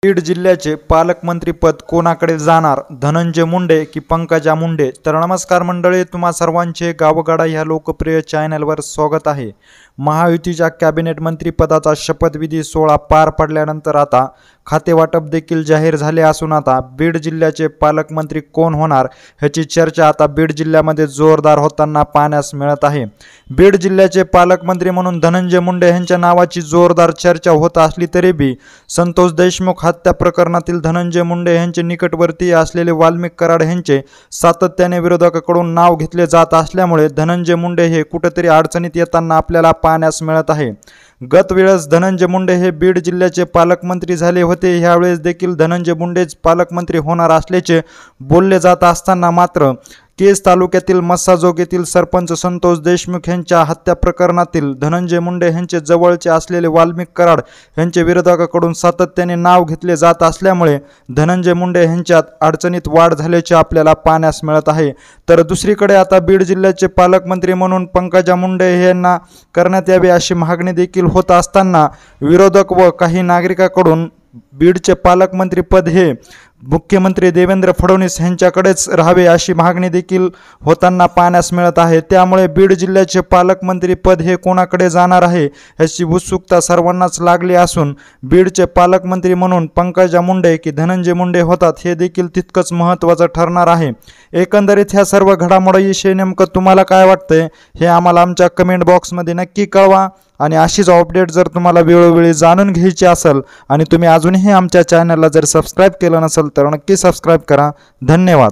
बीड जिल्ह्याचे पालकमंत्रीपद कोणाकडे जाणार, धनंजय मुंडे की पंकजा मुंडे? तर नमस्कार मंडळी, तुम्हा सर्वांचे गावगाडा ह्या लोकप्रिय चॅनलवर स्वागत आहे। महायुतीच्या कॅबिनेट मंत्रीपदाचा शपथविधी सोहळा पार पडल्यानंतर आता खातेवाटप देखील जाहीर झाले असून आता बीड जिल्ह्याचे पालकमंत्री कोण होणार ह्याची चर्चा आता बीड जिल्ह्यामध्ये जोरदार होताना पाहण्यास मिळत आहे। बीड जिल्ह्याचे पालकमंत्री म्हणून धनंजय मुंडे यांच्या नावाची जोरदार चर्चा होत असली तरी बी संतोष देशमुख हत्या प्रकरणातील धनंजय मुंडे यांचे निकटवर्तीय असलेले वाल्मिक कराड यांचे सातत्याने विरोधकांकडून नाव घेतले जात असल्यामुळे धनंजय मुंडे हे कुठेतरी अडचणीत येताना आपल्याला पाहण्यास मिळत आहे। गत वेळेस धनंजय मुंडे हे बीड जिल्ह्याचे पालकमंत्री झाले होते। ह्यावेळेस देखील धनंजय मुंडेच पालकमंत्री होणार असल्याचे बोलले जात असताना मात्र केज तालुक्यातील मस्साजोग येथील सरपंच संतोष देशमुख यांच्या हत्या प्रकरणातील धनंजय मुंडे यांचे जवळचे असलेले वाल्मिक कराड यांचे विरोधकांकडून सातत्याने नाव घेतले जात असल्यामुळे धनंजय मुंडे यांच्यात अडचणीत वाढ झाल्याचे आपल्याला पाहण्यास मिळत आहे। तर दुसरीकडे आता बीड जिल्ह्याचे पालकमंत्री म्हणून पंकजा मुंडे यांना करण्यात यावे अशी मागणी देखील होत असताना विरोधक व काही नागरिकांकडून बीडचे पालकमंत्री पद हे मुख्यमंत्री देवेंद्र फडणवीस यांच्याकडेच राहावे अशी मागणी देखील होताना पाहण्यास मिळत आहे। त्यामुळे बीड जिल्ह्याचे पालकमंत्री पद हे कोणाकडे जाणार आहे याची उत्सुकता सर्वांनाच लागली असून बीडचे पालकमंत्री म्हणून पंकजा मुंडे की धनंजय मुंडे होतात हे देखील तितकंच महत्त्वाचं ठरणार आहे। एकंदरीत ह्या सर्व घडामोडीविषयी नेमकं तुम्हाला काय वाटतंय हे आम्हाला आमच्या कमेंट बॉक्समध्ये नक्की कळवा आणि अशीच अपडेट जर तुम्हाला वेळोवेळी जाणून घ्यायची असेल आणि तुम्ही अजूनही आमच्या चॅनलला जर सबस्क्राईब केलं नसेल तर नक्की सबस्क्राईब करा। धन्यवाद।